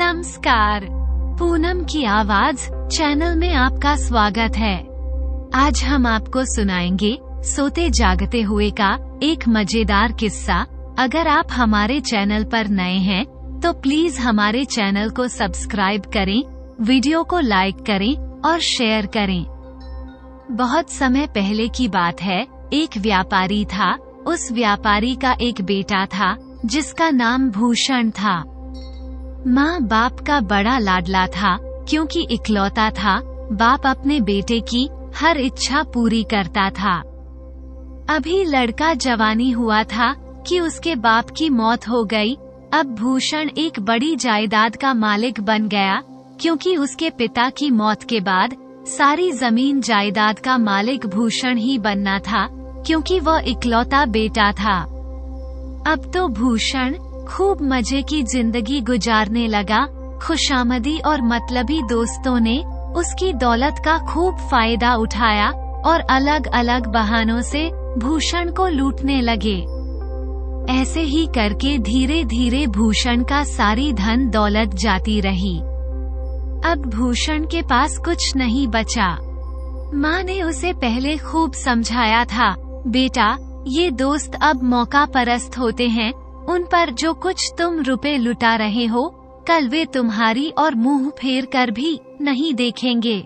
नमस्कार, पूनम की आवाज चैनल में आपका स्वागत है। आज हम आपको सुनाएंगे सोते जागते हुए का एक मजेदार किस्सा। अगर आप हमारे चैनल पर नए हैं तो प्लीज हमारे चैनल को सब्सक्राइब करें, वीडियो को लाइक करें और शेयर करें। बहुत समय पहले की बात है, एक व्यापारी था। उस व्यापारी का एक बेटा था जिसका नाम भूषण था। माँ बाप का बड़ा लाडला था, क्योंकि इकलौता था। बाप अपने बेटे की हर इच्छा पूरी करता था। अभी लड़का जवानी हुआ था कि उसके बाप की मौत हो गई। अब भूषण एक बड़ी जायदाद का मालिक बन गया, क्योंकि उसके पिता की मौत के बाद सारी जमीन जायदाद का मालिक भूषण ही बनना था, क्योंकि वह इकलौता बेटा था। अब तो भूषण खूब मजे की जिंदगी गुजारने लगा। खुशामदी और मतलबी दोस्तों ने उसकी दौलत का खूब फायदा उठाया और अलग अलग बहानों से भूषण को लूटने लगे। ऐसे ही करके धीरे धीरे भूषण का सारी धन दौलत जाती रही। अब भूषण के पास कुछ नहीं बचा। माँ ने उसे पहले खूब समझाया था, बेटा, ये दोस्त अब मौका परस्त होते हैं। उन पर जो कुछ तुम रुपए लुटा रहे हो, कल वे तुम्हारी और मुंह फेर कर भी नहीं देखेंगे।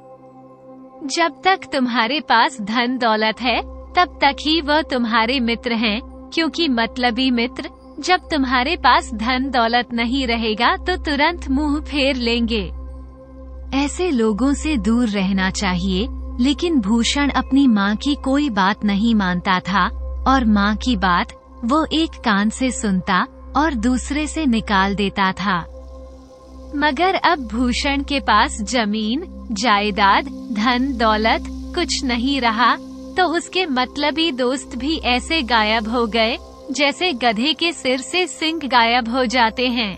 जब तक तुम्हारे पास धन दौलत है तब तक ही वह तुम्हारे मित्र हैं, क्योंकि मतलबी मित्र जब तुम्हारे पास धन दौलत नहीं रहेगा तो तुरंत मुंह फेर लेंगे। ऐसे लोगों से दूर रहना चाहिए। लेकिन भूषण अपनी माँ की कोई बात नहीं मानता था, और माँ की बात वो एक कान से सुनता और दूसरे से निकाल देता था। मगर अब भूषण के पास जमीन, जायदाद, धन दौलत कुछ नहीं रहा, तो उसके मतलबी दोस्त भी ऐसे गायब हो गए जैसे गधे के सिर से सींग गायब हो जाते हैं।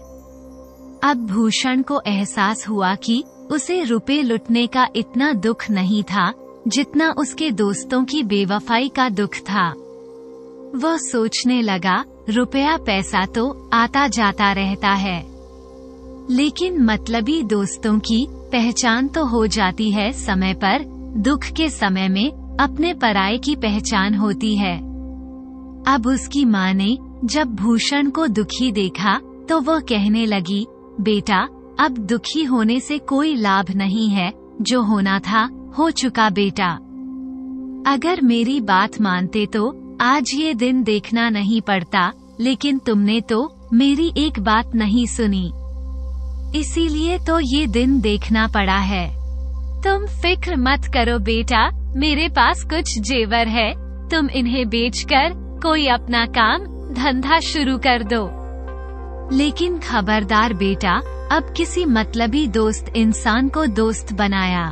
अब भूषण को एहसास हुआ कि उसे रुपए लुटने का इतना दुख नहीं था जितना उसके दोस्तों की बेवफाई का दुख था। वह सोचने लगा, रुपया पैसा तो आता जाता रहता है, लेकिन मतलबी दोस्तों की पहचान तो हो जाती है समय पर। दुख के समय में अपने पराये की पहचान होती है। अब उसकी माँ ने जब भूषण को दुखी देखा तो वह कहने लगी, बेटा, अब दुखी होने से कोई लाभ नहीं है। जो होना था हो चुका बेटा। अगर मेरी बात मानते तो आज ये दिन देखना नहीं पड़ता, लेकिन तुमने तो मेरी एक बात नहीं सुनी, इसीलिए तो ये दिन देखना पड़ा है। तुम फिक्र मत करो बेटा, मेरे पास कुछ जेवर है। तुम इन्हें बेचकर कोई अपना काम धंधा शुरू कर दो। लेकिन खबरदार बेटा, अब किसी मतलबी दोस्त इंसान को दोस्त बनाया।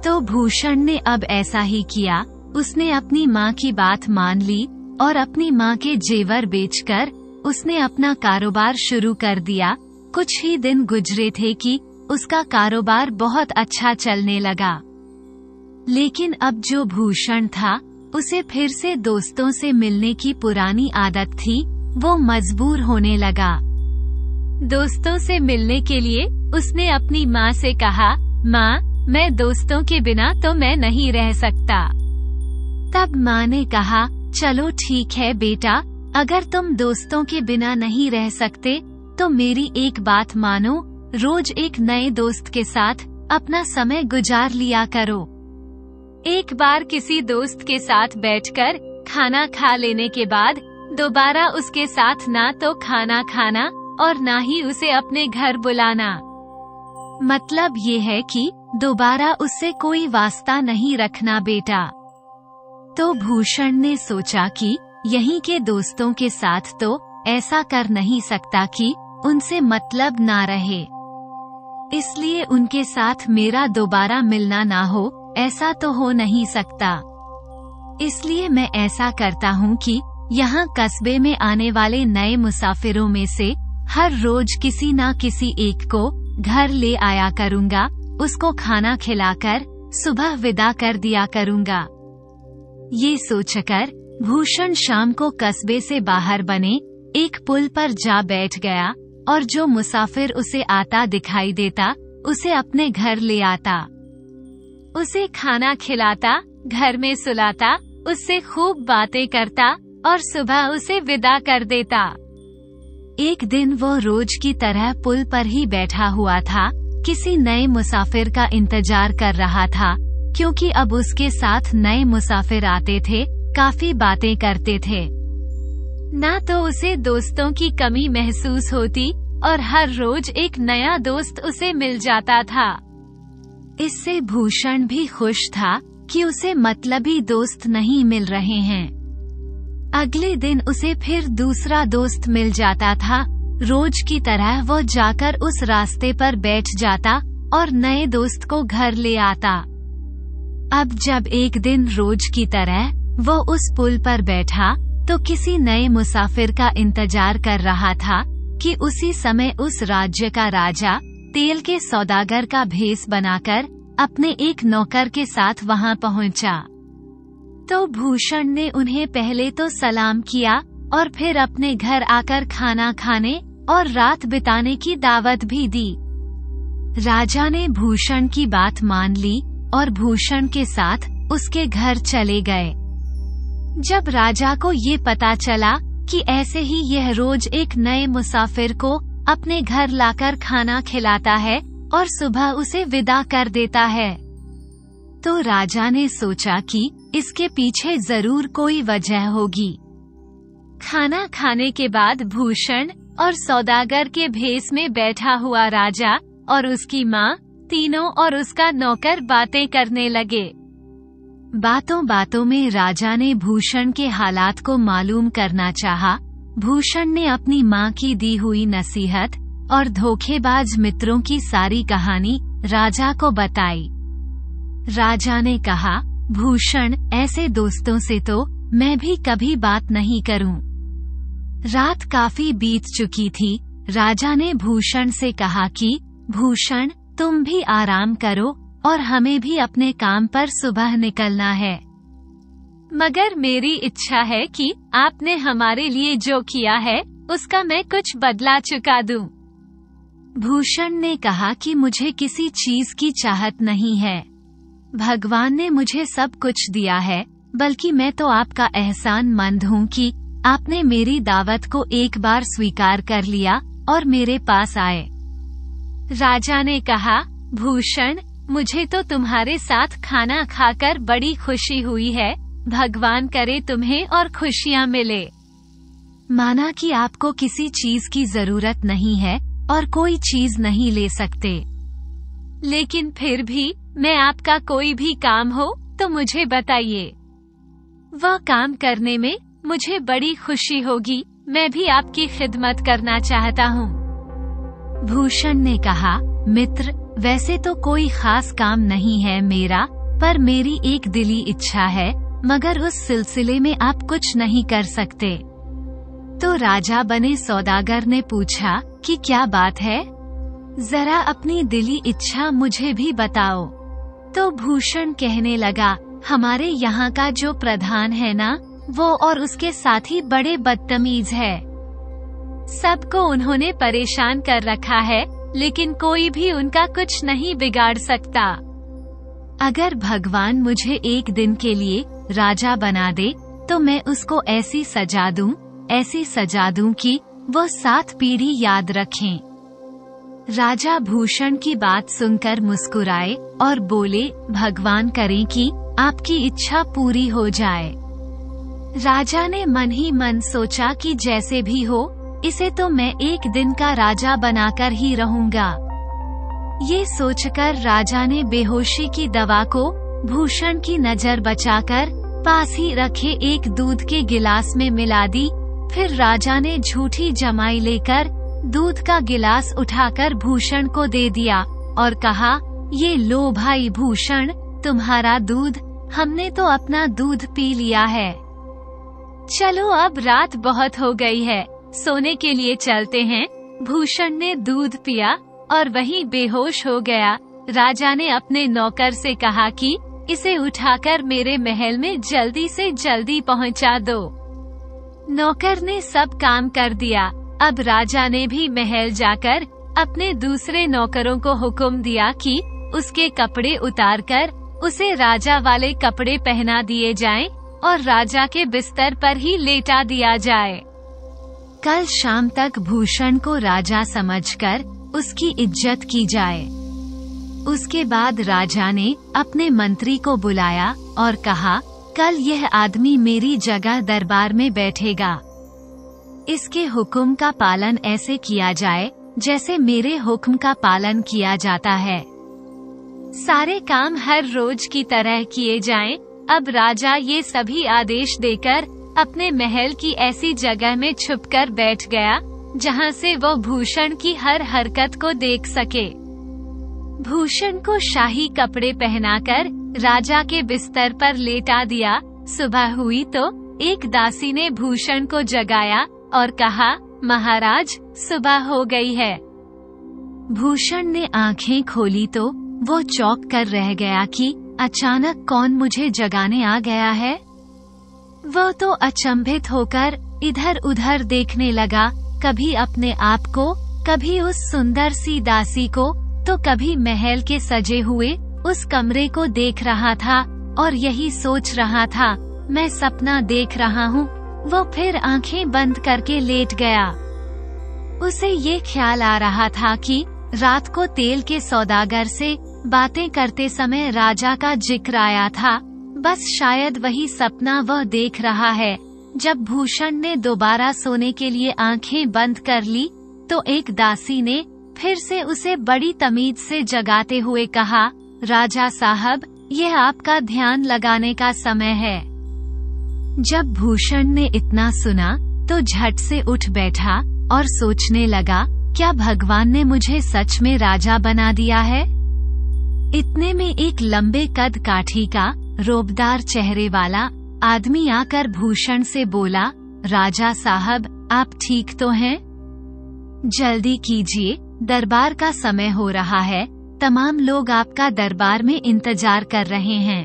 तो भूषण ने अब ऐसा ही किया। उसने अपनी माँ की बात मान ली और अपनी माँ के जेवर बेचकर उसने अपना कारोबार शुरू कर दिया। कुछ ही दिन गुजरे थे कि उसका कारोबार बहुत अच्छा चलने लगा। लेकिन अब जो भूषण था, उसे फिर से दोस्तों से मिलने की पुरानी आदत थी। वो मजबूर होने लगा। दोस्तों से मिलने के लिए उसने अपनी माँ से कहा, माँ, मैं दोस्तों के बिना तो मैं नहीं रह सकता। तब माँ ने कहा, चलो ठीक है बेटा, अगर तुम दोस्तों के बिना नहीं रह सकते तो मेरी एक बात मानो, रोज एक नए दोस्त के साथ अपना समय गुजार लिया करो। एक बार किसी दोस्त के साथ बैठकर खाना खा लेने के बाद दोबारा उसके साथ ना तो खाना खाना और ना ही उसे अपने घर बुलाना। मतलब ये है कि दोबारा उससे कोई वास्ता नहीं रखना बेटा। तो भूषण ने सोचा कि यहीं के दोस्तों के साथ तो ऐसा कर नहीं सकता कि उनसे मतलब ना रहे, इसलिए उनके साथ मेरा दोबारा मिलना ना हो, ऐसा तो हो नहीं सकता। इसलिए मैं ऐसा करता हूँ कि यहाँ कस्बे में आने वाले नए मुसाफिरों में से हर रोज किसी ना किसी एक को घर ले आया करूँगा, उसको खाना खिलाकर सुबह विदा कर दिया करूँगा। ये सोचकर भूषण शाम को कस्बे से बाहर बने एक पुल पर जा बैठ गया और जो मुसाफिर उसे आता दिखाई देता उसे अपने घर ले आता, उसे खाना खिलाता, घर में सुलाता, उससे खूब बातें करता और सुबह उसे विदा कर देता। एक दिन वो रोज की तरह पुल पर ही बैठा हुआ था, किसी नए मुसाफिर का इंतजार कर रहा था, क्योंकि अब उसके साथ नए मुसाफिर आते थे, काफी बातें करते थे। ना तो उसे दोस्तों की कमी महसूस होती और हर रोज एक नया दोस्त उसे मिल जाता था। इससे भूषण भी खुश था कि उसे मतलबी दोस्त नहीं मिल रहे हैं। अगले दिन उसे फिर दूसरा दोस्त मिल जाता था। रोज की तरह वो जाकर उस रास्ते पर बैठ जाता और नए दोस्त को घर ले आता। अब जब एक दिन रोज की तरह वो उस पुल पर बैठा तो किसी नए मुसाफिर का इंतजार कर रहा था कि उसी समय उस राज्य का राजा तेल के सौदागर का भेष बनाकर अपने एक नौकर के साथ वहां पहुंचा। तो भूषण ने उन्हें पहले तो सलाम किया और फिर अपने घर आकर खाना खाने और रात बिताने की दावत भी दी। राजा ने भूषण की बात मान ली और भूषण के साथ उसके घर चले गए। जब राजा को ये पता चला कि ऐसे ही यह रोज एक नए मुसाफिर को अपने घर लाकर खाना खिलाता है और सुबह उसे विदा कर देता है, तो राजा ने सोचा कि इसके पीछे जरूर कोई वजह होगी। खाना खाने के बाद भूषण और सौदागर के भेष में बैठा हुआ राजा और उसकी माँ तीनों और उसका नौकर बातें करने लगे। बातों बातों में राजा ने भूषण के हालात को मालूम करना चाहा। भूषण ने अपनी माँ की दी हुई नसीहत और धोखेबाज मित्रों की सारी कहानी राजा को बताई। राजा ने कहा, भूषण, ऐसे दोस्तों से तो मैं भी कभी बात नहीं करूं। रात काफी बीत चुकी थी। राजा ने भूषण से कहा कि भूषण, तुम भी आराम करो और हमें भी अपने काम पर सुबह निकलना है। मगर मेरी इच्छा है कि आपने हमारे लिए जो किया है उसका मैं कुछ बदला चुका दूं। भूषण ने कहा कि मुझे किसी चीज की चाहत नहीं है। भगवान ने मुझे सब कुछ दिया है, बल्कि मैं तो आपका एहसानमंद हूँ कि आपने मेरी दावत को एक बार स्वीकार कर लिया और मेरे पास आए। राजा ने कहा, भूषण, मुझे तो तुम्हारे साथ खाना खाकर बड़ी खुशी हुई है। भगवान करे तुम्हें और खुशियाँ मिले। माना कि आपको किसी चीज की जरूरत नहीं है और कोई चीज नहीं ले सकते, लेकिन फिर भी मैं आपका कोई भी काम हो तो मुझे बताइए। वह काम करने में मुझे बड़ी खुशी होगी। मैं भी आपकी खिदमत करना चाहता हूँ। भूषण ने कहा, मित्र, वैसे तो कोई खास काम नहीं है मेरा, पर मेरी एक दिली इच्छा है, मगर उस सिलसिले में आप कुछ नहीं कर सकते। तो राजा बने सौदागर ने पूछा कि क्या बात है, जरा अपनी दिली इच्छा मुझे भी बताओ। तो भूषण कहने लगा, हमारे यहाँ का जो प्रधान है ना, वो और उसके साथी बड़े बदतमीज है। सबको उन्होंने परेशान कर रखा है, लेकिन कोई भी उनका कुछ नहीं बिगाड़ सकता। अगर भगवान मुझे एक दिन के लिए राजा बना दे तो मैं उसको ऐसी सजा दूं कि वो 7 पीढ़ी याद रखें। राजा भूषण की बात सुनकर मुस्कुराए और बोले, भगवान करें कि आपकी इच्छा पूरी हो जाए। राजा ने मन ही मन सोचा कि जैसे भी हो, इसे तो मैं एक दिन का राजा बनाकर ही रहूंगा। ये सोचकर राजा ने बेहोशी की दवा को भूषण की नजर बचाकर पास ही रखे एक दूध के गिलास में मिला दी। फिर राजा ने झूठी जमाई लेकर दूध का गिलास उठाकर भूषण को दे दिया और कहा, ये लो भाई भूषण, तुम्हारा दूध। हमने तो अपना दूध पी लिया है। चलो अब रात बहुत हो गई है, सोने के लिए चलते हैं। भूषण ने दूध पिया और वहीं बेहोश हो गया। राजा ने अपने नौकर से कहा कि इसे उठाकर मेरे महल में जल्दी से जल्दी पहुंचा दो। नौकर ने सब काम कर दिया अब राजा ने भी महल जाकर अपने दूसरे नौकरों को हुक्म दिया कि उसके कपड़े उतारकर उसे राजा वाले कपड़े पहना दिए जाएं और राजा के बिस्तर पर ही लेटा दिया जाए। कल शाम तक भूषण को राजा समझकर उसकी इज्जत की जाए। उसके बाद राजा ने अपने मंत्री को बुलाया और कहा, कल यह आदमी मेरी जगह दरबार में बैठेगा। इसके हुक्म का पालन ऐसे किया जाए जैसे मेरे हुक्म का पालन किया जाता है। सारे काम हर रोज की तरह किए जाएं। अब राजा ये सभी आदेश देकर अपने महल की ऐसी जगह में छुपकर बैठ गया जहां से वो भूषण की हर हरकत को देख सके। भूषण को शाही कपड़े पहनाकर राजा के बिस्तर पर लेटा दिया। सुबह हुई तो एक दासी ने भूषण को जगाया और कहा, महाराज, सुबह हो गई है। भूषण ने आंखें खोली तो वो चौंक कर रह गया कि अचानक कौन मुझे जगाने आ गया है। वो तो अचंभित होकर इधर उधर देखने लगा, कभी अपने आप को, कभी उस सुंदर सी दासी को, तो कभी महल के सजे हुए उस कमरे को देख रहा था और यही सोच रहा था, मैं सपना देख रहा हूँ। वो फिर आंखें बंद करके लेट गया। उसे ये ख्याल आ रहा था कि रात को तेल के सौदागर से बातें करते समय राजा का जिक्र आया था, बस शायद वही सपना वह देख रहा है। जब भूषण ने दोबारा सोने के लिए आंखें बंद कर ली तो एक दासी ने फिर से उसे बड़ी तमीज से जगाते हुए कहा, राजा साहब, यह आपका ध्यान लगाने का समय है। जब भूषण ने इतना सुना तो झट से उठ बैठा और सोचने लगा, क्या भगवान ने मुझे सच में राजा बना दिया है? इतने में एक लंबे कद काठी का रोबदार चेहरे वाला आदमी आकर भूषण से बोला, राजा साहब, आप ठीक तो हैं? जल्दी कीजिए, दरबार का समय हो रहा है, तमाम लोग आपका दरबार में इंतजार कर रहे हैं।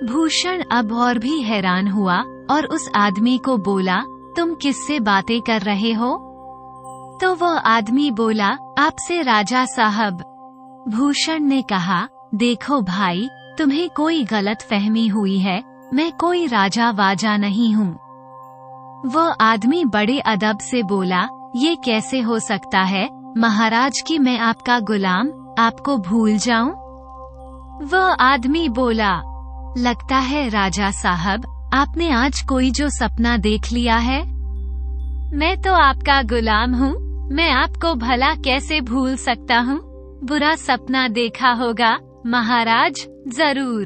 भूषण अब और भी हैरान हुआ और उस आदमी को बोला, तुम किससे बातें कर रहे हो? तो वह आदमी बोला, आपसे राजा साहब। भूषण ने कहा, देखो भाई, तुम्हें कोई गलत फहमी हुई है, मैं कोई राजा वाजा नहीं हूँ। वह आदमी बड़े अदब से बोला, ये कैसे हो सकता है महाराज कि मैं आपका गुलाम आपको भूल जाऊं? वह आदमी बोला, लगता है राजा साहब, आपने आज कोई जो सपना देख लिया है। मैं तो आपका गुलाम हूँ, मैं आपको भला कैसे भूल सकता हूँ? बुरा सपना देखा होगा महाराज, जरूर।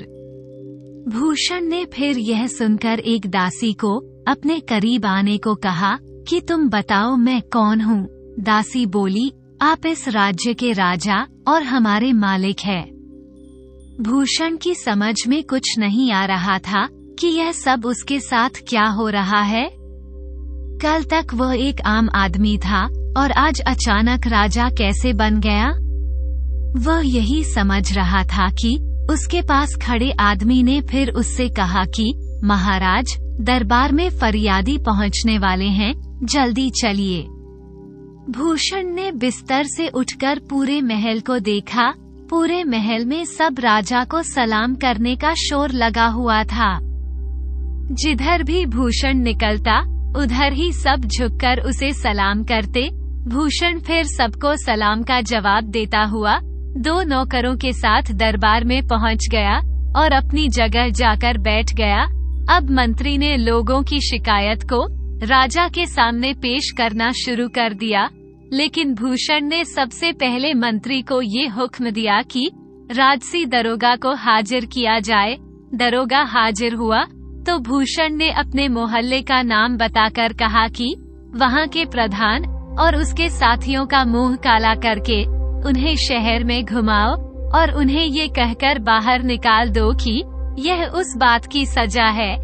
भूषण ने फिर यह सुनकर एक दासी को अपने करीब आने को कहा कि तुम बताओ मैं कौन हूँ। दासी बोली, आप इस राज्य के राजा और हमारे मालिक हैं। भूषण की समझ में कुछ नहीं आ रहा था कि यह सब उसके साथ क्या हो रहा है। कल तक वह एक आम आदमी था और आज अचानक राजा कैसे बन गया। वह यही समझ रहा था कि उसके पास खड़े आदमी ने फिर उससे कहा कि महाराज, दरबार में फरियादी पहुंचने वाले हैं, जल्दी चलिए। भूषण ने बिस्तर से उठकर पूरे महल को देखा। पूरे महल में सब राजा को सलाम करने का शोर लगा हुआ था। जिधर भी भूषण निकलता उधर ही सब झुककर उसे सलाम करते। भूषण फिर सबको सलाम का जवाब देता हुआ 2 नौकरों के साथ दरबार में पहुंच गया और अपनी जगह जाकर बैठ गया। अब मंत्री ने लोगों की शिकायत को राजा के सामने पेश करना शुरू कर दिया, लेकिन भूषण ने सबसे पहले मंत्री को ये हुक्म दिया कि राजसी दरोगा को हाजिर किया जाए। दरोगा हाजिर हुआ तो भूषण ने अपने मोहल्ले का नाम बताकर कहा कि वहाँ के प्रधान और उसके साथियों का मुंह काला करके उन्हें शहर में घुमाओ और उन्हें ये कहकर बाहर निकाल दो कि यह उस बात की सजा है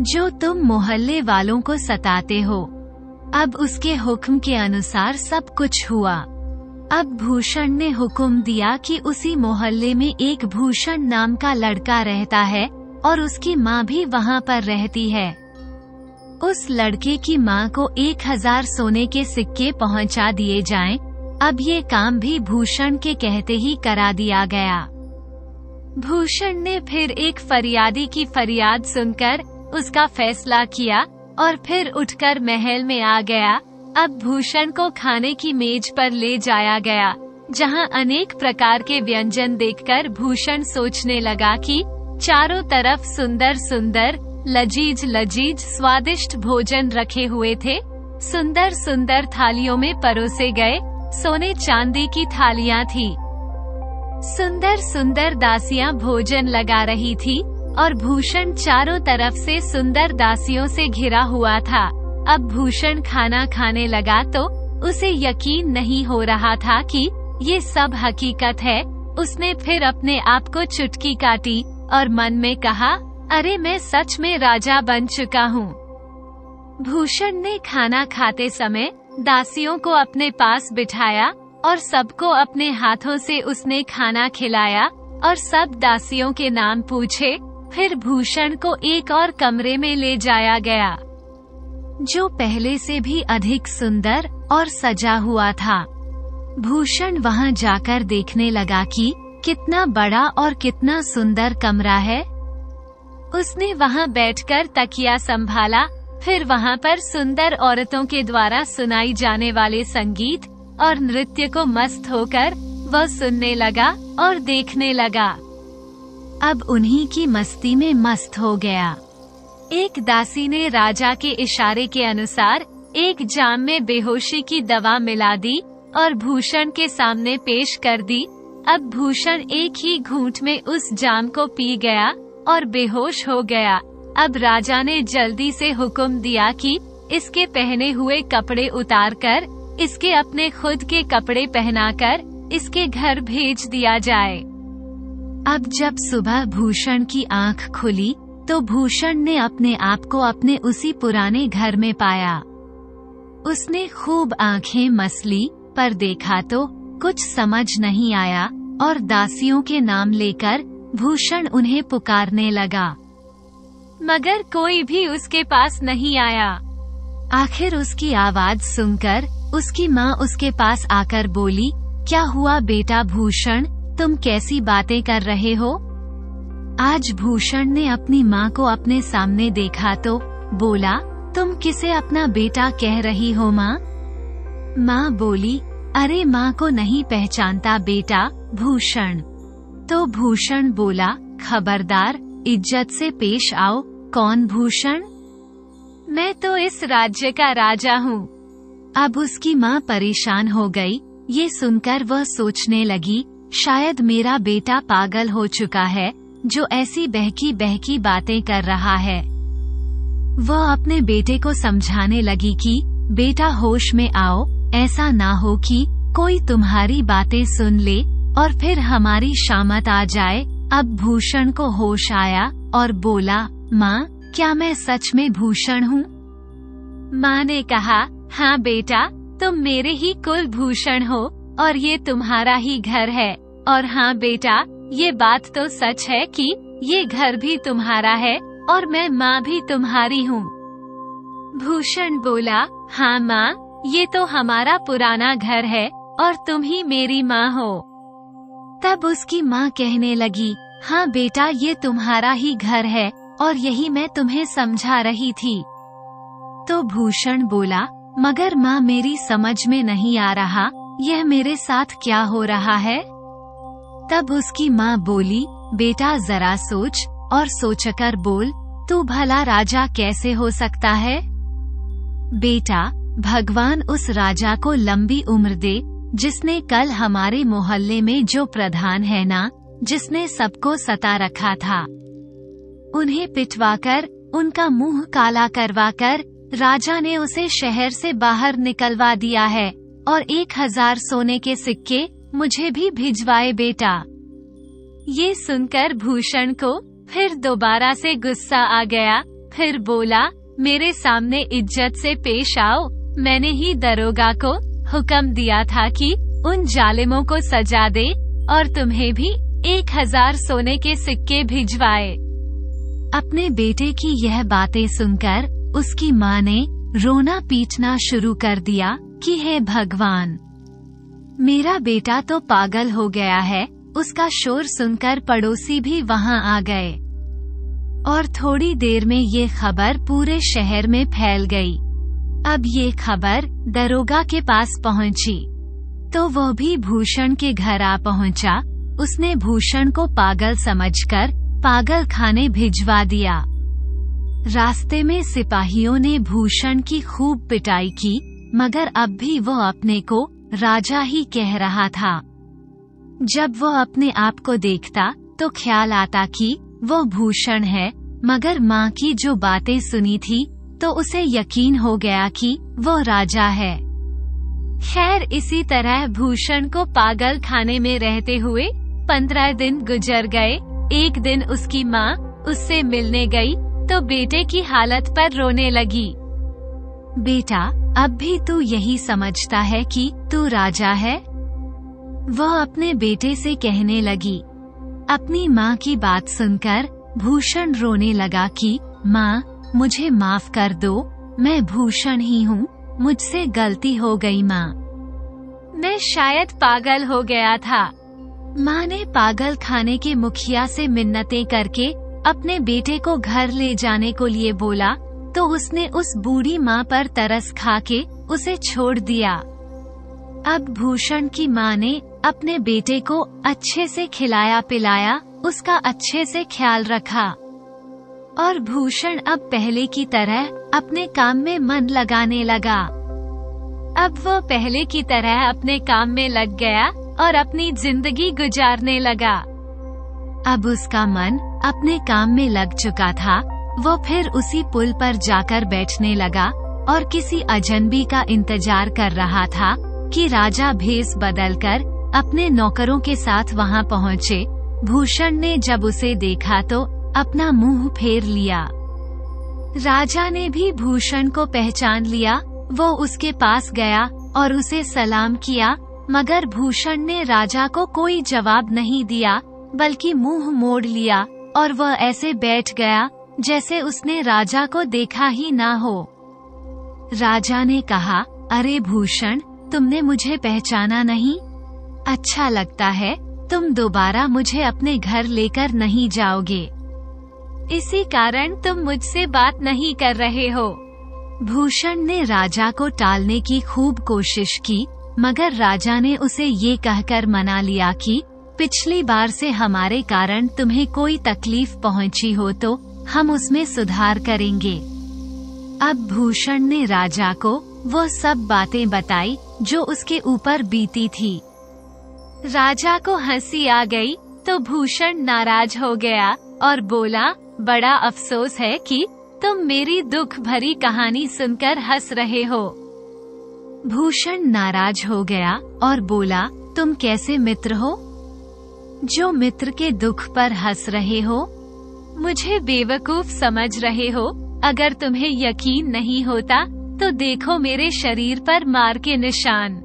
जो तुम मोहल्ले वालों को सताते हो। अब उसके हुक्म के अनुसार सब कुछ हुआ। अब भूषण ने हुक्म दिया कि उसी मोहल्ले में एक भूषण नाम का लड़का रहता है और उसकी माँ भी वहाँ पर रहती है। उस लड़के की माँ को 1000 सोने के सिक्के पहुँचा दिए जाएं। अब ये काम भी भूषण के कहते ही करा दिया गया। भूषण ने फिर एक फरियादी की फरियाद सुनकर उसका फैसला किया और फिर उठकर महल में आ गया। अब भूषण को खाने की मेज पर ले जाया गया, जहां अनेक प्रकार के व्यंजन देखकर भूषण सोचने लगा कि चारों तरफ सुंदर सुंदर लजीज लजीज स्वादिष्ट भोजन रखे हुए थे। सुंदर सुंदर थालियों में परोसे गए सोने चांदी की थालियां थी। सुंदर सुंदर दासियां भोजन लगा रही थी और भूषण चारों तरफ से सुंदर दासियों से घिरा हुआ था। अब भूषण खाना खाने लगा तो उसे यकीन नहीं हो रहा था कि ये सब हकीकत है। उसने फिर अपने आप को चुटकी काटी और मन में कहा, अरे मैं सच में राजा बन चुका हूँ। भूषण ने खाना खाते समय दासियों को अपने पास बिठाया और सबको अपने हाथों से उसने खाना खिलाया और सब दासियों के नाम पूछे। फिर भूषण को एक और कमरे में ले जाया गया, जो पहले से भी अधिक सुंदर और सजा हुआ था। भूषण वहां जाकर देखने लगा कि कितना बड़ा और कितना सुंदर कमरा है। उसने वहां बैठकर तकिया संभाला। फिर वहां पर सुंदर औरतों के द्वारा सुनाई जाने वाले संगीत और नृत्य को मस्त होकर वह सुनने लगा और देखने लगा। अब उन्हीं की मस्ती में मस्त हो गया। एक दासी ने राजा के इशारे के अनुसार एक जाम में बेहोशी की दवा मिला दी और भूषण के सामने पेश कर दी। अब भूषण एक ही घूंट में उस जाम को पी गया और बेहोश हो गया। अब राजा ने जल्दी से हुक्म दिया कि इसके पहने हुए कपड़े उतारकर इसके अपने खुद के कपड़े पहनाकर इसके घर भेज दिया जाए। अब जब सुबह भूषण की आंख खुली तो भूषण ने अपने आप को अपने उसी पुराने घर में पाया। उसने खूब आंखें मसली, पर देखा तो कुछ समझ नहीं आया और दासियों के नाम लेकर भूषण उन्हें पुकारने लगा, मगर कोई भी उसके पास नहीं आया। आखिर उसकी आवाज सुनकर उसकी माँ उसके पास आकर बोली, क्या हुआ बेटा भूषण, तुम कैसी बातें कर रहे हो? आज भूषण ने अपनी माँ को अपने सामने देखा तो बोला, तुम किसे अपना बेटा कह रही हो माँ? माँ बोली, अरे माँ को नहीं पहचानता बेटा भूषण। तो भूषण बोला, खबरदार, इज्जत से पेश आओ। कौन भूषण? मैं तो इस राज्य का राजा हूँ। अब उसकी माँ परेशान हो गई। ये सुनकर वह सोचने लगी, शायद मेरा बेटा पागल हो चुका है जो ऐसी बहकी बहकी बातें कर रहा है। वह अपने बेटे को समझाने लगी कि बेटा होश में आओ, ऐसा ना हो कि कोई तुम्हारी बातें सुन ले और फिर हमारी शामत आ जाए। अब भूषण को होश आया और बोला, माँ, क्या मैं सच में भूषण हूँ? माँ ने कहा, हाँ बेटा, तुम मेरे ही कुल भूषण हो और ये तुम्हारा ही घर है। और हाँ बेटा, ये बात तो सच है कि ये घर भी तुम्हारा है और मैं माँ भी तुम्हारी हूँ। भूषण बोला, हाँ माँ, ये तो हमारा पुराना घर है और तुम ही मेरी माँ हो। तब उसकी माँ कहने लगी, हाँ बेटा, ये तुम्हारा ही घर है और यही मैं तुम्हें समझा रही थी। तो भूषण बोला, मगर माँ, मेरी समझ में नहीं आ रहा, यह मेरे साथ क्या हो रहा है? तब उसकी माँ बोली, बेटा जरा सोच और सोचकर बोल, तू भला राजा कैसे हो सकता है? बेटा, भगवान उस राजा को लंबी उम्र दे जिसने कल हमारे मोहल्ले में जो प्रधान है ना, जिसने सबको सता रखा था, उन्हें पिटवाकर उनका मुंह काला करवाकर राजा ने उसे शहर से बाहर निकलवा दिया है और 1000 सोने के सिक्के मुझे भी भिजवाए बेटा। ये सुनकर भूषण को फिर दोबारा से गुस्सा आ गया। फिर बोला, मेरे सामने इज्जत से पेश आओ। मैंने ही दरोगा को हुक्म दिया था कि उन जालिमों को सजा दे और तुम्हें भी 1000 सोने के सिक्के भिजवाए। अपने बेटे की यह बातें सुनकर उसकी माँ ने रोना पीटना शुरू कर दिया कि हे भगवान, मेरा बेटा तो पागल हो गया है। उसका शोर सुनकर पड़ोसी भी वहां आ गए और थोड़ी देर में ये खबर पूरे शहर में फैल गई। अब ये खबर दरोगा के पास पहुंची तो वो भी भूषण के घर आ पहुंचा। उसने भूषण को पागल समझकर पागल खाने भिजवा दिया। रास्ते में सिपाहियों ने भूषण की खूब पिटाई की, मगर अब भी वो अपने को राजा ही कह रहा था। जब वो अपने आप को देखता तो ख्याल आता कि वो भूषण है, मगर माँ की जो बातें सुनी थी तो उसे यकीन हो गया कि वो राजा है। खैर, इसी तरह भूषण को पागल खाने में रहते हुए 15 दिन गुजर गए। एक दिन उसकी माँ उससे मिलने गई तो बेटे की हालत पर रोने लगी। बेटा, अब भी तू यही समझता है कि तू राजा है? वह अपने बेटे से कहने लगी। अपनी माँ की बात सुनकर भूषण रोने लगा कि माँ, मुझे माफ कर दो, मैं भूषण ही हूँ, मुझसे गलती हो गई माँ। मैं शायद पागल हो गया था। माँ ने पागल खाने के मुखिया से मिन्नतें करके अपने बेटे को घर ले जाने को लिए बोला तो उसने उस बूढ़ी माँ पर तरस खाके उसे छोड़ दिया। अब भूषण की माँ ने अपने बेटे को अच्छे से खिलाया पिलाया, उसका अच्छे से ख्याल रखा और भूषण अब पहले की तरह अपने काम में मन लगाने लगा। अब वो पहले की तरह अपने काम में लग गया और अपनी जिंदगी गुजारने लगा। अब उसका मन अपने काम में लग चुका था। वो फिर उसी पुल पर जाकर बैठने लगा और किसी अजनबी का इंतजार कर रहा था कि राजा भेष बदलकर अपने नौकरों के साथ वहां पहुंचे। भूषण ने जब उसे देखा तो अपना मुंह फेर लिया। राजा ने भी भूषण को पहचान लिया। वो उसके पास गया और उसे सलाम किया, मगर भूषण ने राजा को कोई जवाब नहीं दिया, बल्कि मुंह मोड़ लिया और वह ऐसे बैठ गया जैसे उसने राजा को देखा ही ना हो। राजा ने कहा, अरे भूषण, तुमने मुझे पहचाना नहीं? अच्छा लगता है, तुम दोबारा मुझे अपने घर लेकर नहीं जाओगे, इसी कारण तुम मुझसे बात नहीं कर रहे हो। भूषण ने राजा को टालने की खूब कोशिश की, मगर राजा ने उसे ये कहकर मना लिया कि पिछली बार से हमारे कारण तुम्हें कोई तकलीफ पहुंची हो तो हम उसमें सुधार करेंगे। अब भूषण ने राजा को वो सब बातें बताई जो उसके ऊपर बीती थी। राजा को हंसी आ गई तो भूषण नाराज हो गया और बोला, बड़ा अफसोस है कि तुम मेरी दुख भरी कहानी सुनकर हंस रहे हो। भूषण नाराज हो गया और बोला, तुम कैसे मित्र हो जो मित्र के दुख पर हंस रहे हो? मुझे बेवकूफ समझ रहे हो? अगर तुम्हें यकीन नहीं होता तो देखो मेरे शरीर पर मार के निशान।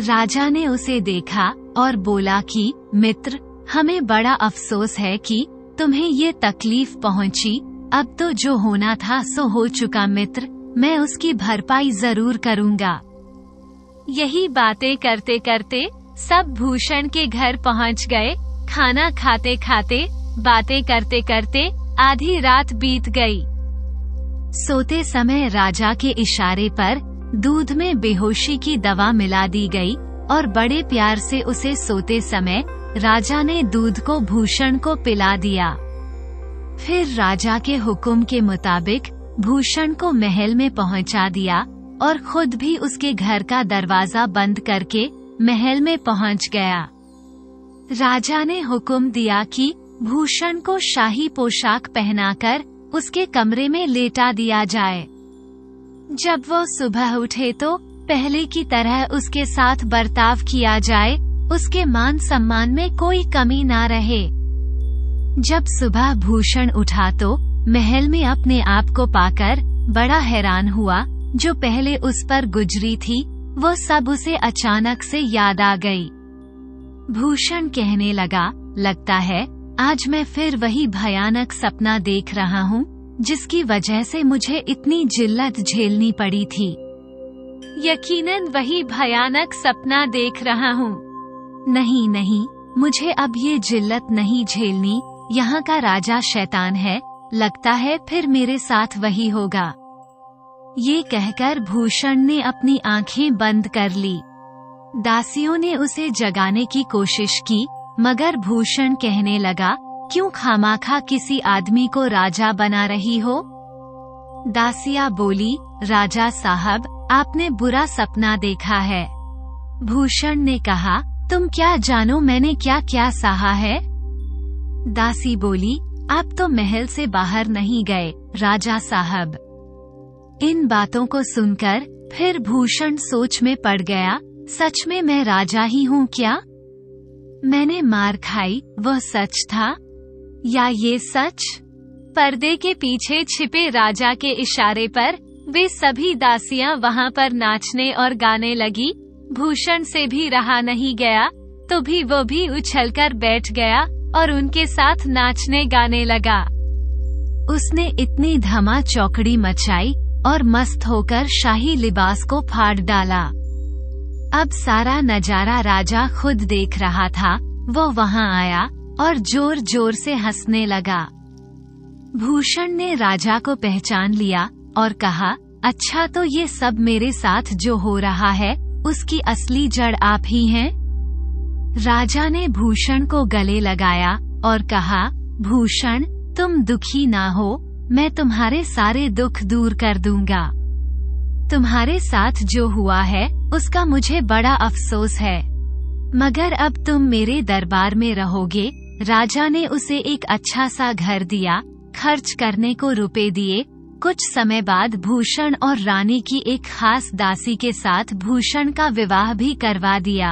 राजा ने उसे देखा और बोला कि मित्र, हमें बड़ा अफसोस है कि तुम्हें ये तकलीफ पहुंची। अब तो जो होना था सो हो चुका मित्र, मैं उसकी भरपाई जरूर करूंगा। यही बातें करते करते सब भूषण के घर पहुंच गए। खाना खाते खाते बातें करते करते आधी रात बीत गई। सोते समय राजा के इशारे पर दूध में बेहोशी की दवा मिला दी गई और बड़े प्यार से उसे सोते समय राजा ने दूध को भूषण को पिला दिया। फिर राजा के हुक्म के मुताबिक भूषण को महल में पहुंचा दिया और खुद भी उसके घर का दरवाजा बंद करके महल में पहुंच गया। राजा ने हुक्म दिया कि भूषण को शाही पोशाक पहनाकर उसके कमरे में लेटा दिया जाए। जब वो सुबह उठे तो पहले की तरह उसके साथ बर्ताव किया जाए, उसके मान सम्मान में कोई कमी ना रहे। जब सुबह भूषण उठा तो महल में अपने आप को पाकर बड़ा हैरान हुआ। जो पहले उस पर गुजरी थी वो सब उसे अचानक से याद आ गई। भूषण कहने लगा, लगता है आज मैं फिर वही भयानक सपना देख रहा हूँ। जिसकी वजह से मुझे इतनी जिल्लत झेलनी पड़ी थी। यकीनन वही भयानक सपना देख रहा हूँ। नहीं नहीं, मुझे अब ये जिल्लत नहीं झेलनी। यहाँ का राजा शैतान है, लगता है फिर मेरे साथ वही होगा। ये कहकर भूषण ने अपनी आंखें बंद कर ली। दासियों ने उसे जगाने की कोशिश की, मगर भूषण कहने लगा, क्यों खामाखा किसी आदमी को राजा बना रही हो? दासिया बोली, राजा साहब, आपने बुरा सपना देखा है। भूषण ने कहा, तुम क्या जानो मैंने क्या क्या सहा है? दासी बोली, आप तो महल से बाहर नहीं गए राजा साहब। इन बातों को सुनकर फिर भूषण सोच में पड़ गया, सच में मैं राजा ही हूँ क्या? मैंने मार खाई, वह सच था या ये सच? पर्दे के पीछे छिपे राजा के इशारे पर वे सभी दासियां वहां पर नाचने और गाने लगी। भूषण से भी रहा नहीं गया, तो भी वो भी उछलकर बैठ गया और उनके साथ नाचने गाने लगा। उसने इतनी धमा चौकड़ी मचाई और मस्त होकर शाही लिबास को फाड़ डाला। अब सारा नजारा राजा खुद देख रहा था। वो वहां आया और जोर जोर से हंसने लगा। भूषण ने राजा को पहचान लिया और कहा, अच्छा तो ये सब मेरे साथ जो हो रहा है उसकी असली जड़ आप ही हैं? राजा ने भूषण को गले लगाया और कहा, भूषण तुम दुखी ना हो, मैं तुम्हारे सारे दुख दूर कर दूंगा। तुम्हारे साथ जो हुआ है उसका मुझे बड़ा अफसोस है, मगर अब तुम मेरे दरबार में रहोगे। राजा ने उसे एक अच्छा सा घर दिया, खर्च करने को रुपए दिए। कुछ समय बाद भूषण और रानी की एक खास दासी के साथ भूषण का विवाह भी करवा दिया।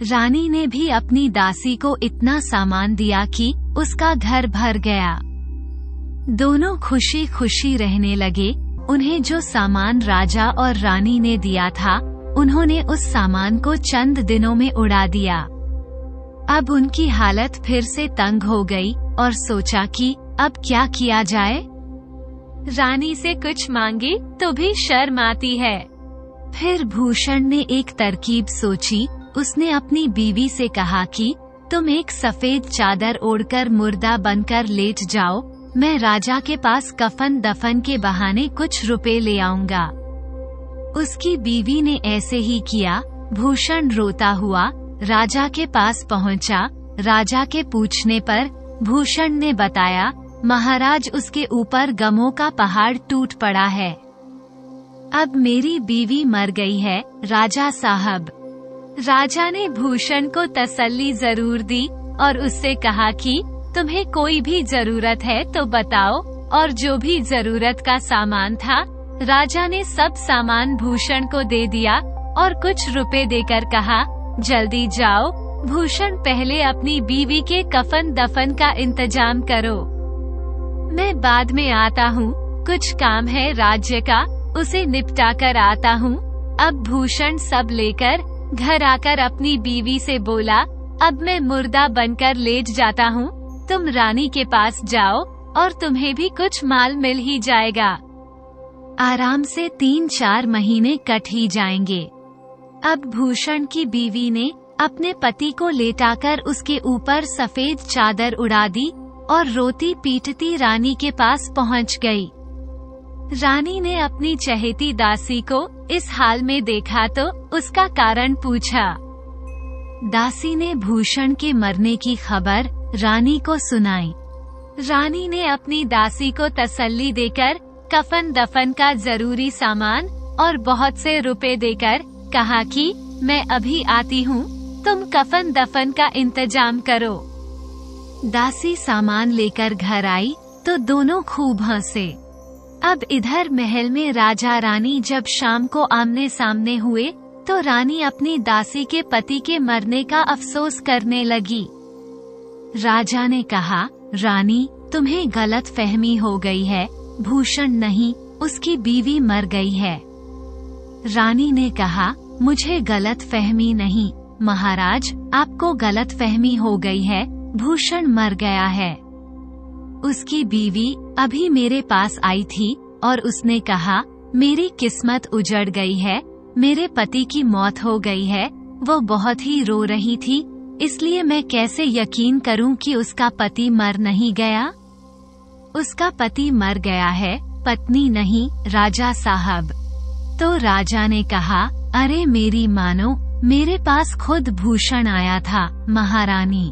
रानी ने भी अपनी दासी को इतना सामान दिया कि उसका घर भर गया। दोनों खुशी खुशी रहने लगे। उन्हें जो सामान राजा और रानी ने दिया था, उन्होंने उस सामान को चंद दिनों में उड़ा दिया। अब उनकी हालत फिर से तंग हो गई और सोचा कि अब क्या किया जाए। रानी से कुछ मांगी तो भी शर्म आती है। फिर भूषण ने एक तरकीब सोची। उसने अपनी बीवी से कहा कि तुम एक सफेद चादर ओढ़कर मुर्दा बनकर लेट जाओ, मैं राजा के पास कफन दफन के बहाने कुछ रुपए ले आऊंगा। उसकी बीवी ने ऐसे ही किया। भूषण रोता हुआ राजा के पास पहुंचा। राजा के पूछने पर भूषण ने बताया, महाराज उसके ऊपर गमों का पहाड़ टूट पड़ा है। अब मेरी बीवी मर गई है राजा साहब। राजा ने भूषण को तसल्ली जरूर दी और उससे कहा कि तुम्हें कोई भी जरूरत है तो बताओ, और जो भी जरूरत का सामान था राजा ने सब सामान भूषण को दे दिया और कुछ रुपए देकर कहा, जल्दी जाओ, भूषण पहले अपनी बीवी के कफन दफन का इंतजाम करो, मैं बाद में आता हूँ, कुछ काम है राज्य का, उसे निपटा कर आता हूँ। अब भूषण सब लेकर घर आकर अपनी बीवी से बोला, अब मैं मुर्दा बनकर लेट जाता हूँ, तुम रानी के पास जाओ और तुम्हें भी कुछ माल मिल ही जाएगा। आराम से 3-4 महीने कट ही जाएंगे। अब भूषण की बीवी ने अपने पति को लेटाकर उसके ऊपर सफेद चादर उड़ा दी और रोती पीटती रानी के पास पहुंच गई। रानी ने अपनी चहेती दासी को इस हाल में देखा तो उसका कारण पूछा। दासी ने भूषण के मरने की खबर रानी को सुनाई। रानी ने अपनी दासी को तसल्ली देकर कफन दफन का जरूरी सामान और बहुत से रुपए देकर कहा कि मैं अभी आती हूँ, तुम कफन दफन का इंतजाम करो। दासी सामान लेकर घर आई तो दोनों खूब हंसे। अब इधर महल में राजा रानी जब शाम को आमने सामने हुए तो रानी अपनी दासी के पति के मरने का अफसोस करने लगी। राजा ने कहा, रानी तुम्हें गलत फहमी हो गई है, भूषण नहीं, उसकी बीवी मर गई है। रानी ने कहा, मुझे गलत फहमी नहीं महाराज, आपको गलत फहमी हो गई है, भूषण मर गया है। उसकी बीवी अभी मेरे पास आई थी और उसने कहा, मेरी किस्मत उजड़ गई है, मेरे पति की मौत हो गई है। वो बहुत ही रो रही थी, इसलिए मैं कैसे यकीन करूं कि उसका पति मर नहीं गया? उसका पति मर गया है, पत्नी नहीं, राजा साहब। तो राजा ने कहा, अरे मेरी मानो, मेरे पास खुद भूषण आया था, महारानी,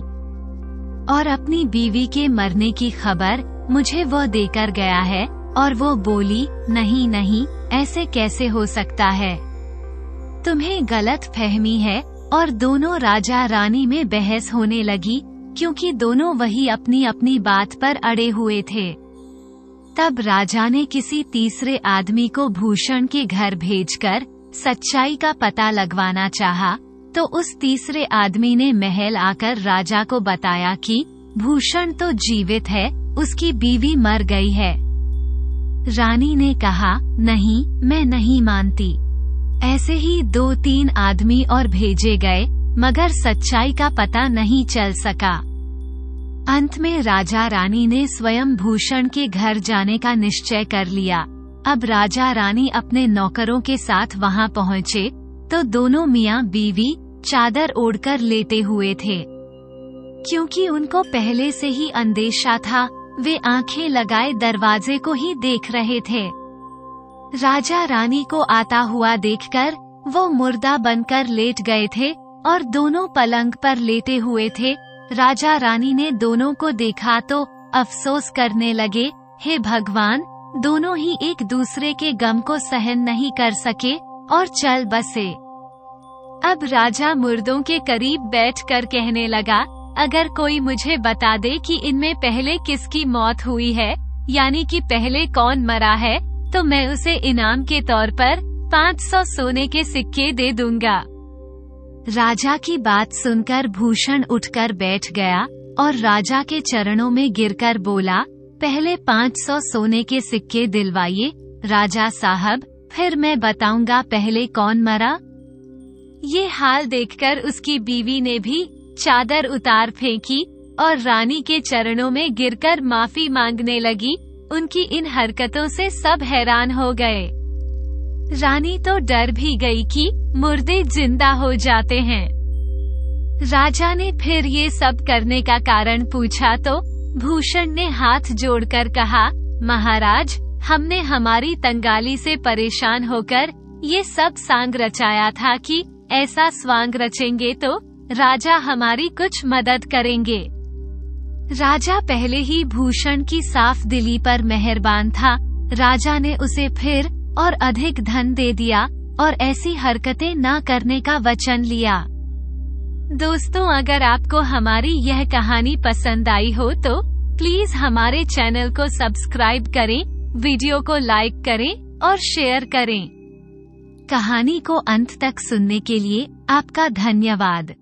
और अपनी बीवी के मरने की खबर मुझे वो देकर गया है। और वो बोली, नहीं नहीं, ऐसे कैसे हो सकता है, तुम्हें गलत फहमी है। और दोनों राजा रानी में बहस होने लगी, क्योंकि दोनों वही अपनी अपनी बात पर अड़े हुए थे। तब राजा ने किसी तीसरे आदमी को भूषण के घर भेजकर सच्चाई का पता लगवाना चाहा। तो उस तीसरे आदमी ने महल आकर राजा को बताया कि भूषण तो जीवित है, उसकी बीवी मर गई है। रानी ने कहा, नहीं, मैं नहीं मानती। ऐसे ही 2-3 आदमी और भेजे गए, मगर सच्चाई का पता नहीं चल सका। अंत में राजा रानी ने स्वयं भूषण के घर जाने का निश्चय कर लिया। अब राजा रानी अपने नौकरों के साथ वहां पहुँचे तो दोनों मियाँ बीवी चादर ओढ़कर लेटे हुए थे। क्योंकि उनको पहले से ही अंदेशा था, वे आंखें लगाए दरवाजे को ही देख रहे थे। राजा रानी को आता हुआ देखकर वो मुर्दा बनकर लेट गए थे और दोनों पलंग पर लेटे हुए थे। राजा रानी ने दोनों को देखा तो अफसोस करने लगे, हे भगवान, दोनों ही एक दूसरे के गम को सहन नहीं कर सके और चल बसे। अब राजा मुर्दों के करीब बैठकर कहने लगा, अगर कोई मुझे बता दे कि इनमें पहले किसकी मौत हुई है, यानी कि पहले कौन मरा है, तो मैं उसे इनाम के तौर पर 500 सोने के सिक्के दे दूंगा। राजा की बात सुनकर भूषण उठकर बैठ गया और राजा के चरणों में गिरकर बोला, पहले 500 सोने के सिक्के दिलवाइए राजा साहब, फिर मैं बताऊंगा पहले कौन मरा। ये हाल देखकर उसकी बीवी ने भी चादर उतार फेंकी और रानी के चरणों में गिरकर माफी मांगने लगी। उनकी इन हरकतों से सब हैरान हो गए। रानी तो डर भी गई कि मुर्दे जिंदा हो जाते हैं। राजा ने फिर ये सब करने का कारण पूछा तो भूषण ने हाथ जोड़कर कहा, महाराज, हमने हमारी तंगाली से परेशान होकर ये सब सांग रचाया था कि ऐसा स्वांग रचेंगे तो राजा हमारी कुछ मदद करेंगे। राजा पहले ही भूषण की साफ दिली पर मेहरबान था। राजा ने उसे फिर और अधिक धन दे दिया और ऐसी हरकतें न करने का वचन लिया। दोस्तों, अगर आपको हमारी यह कहानी पसंद आई हो तो प्लीज हमारे चैनल को सब्सक्राइब करें, वीडियो को लाइक करें और शेयर करें। कहानी को अंत तक सुनने के लिए आपका धन्यवाद।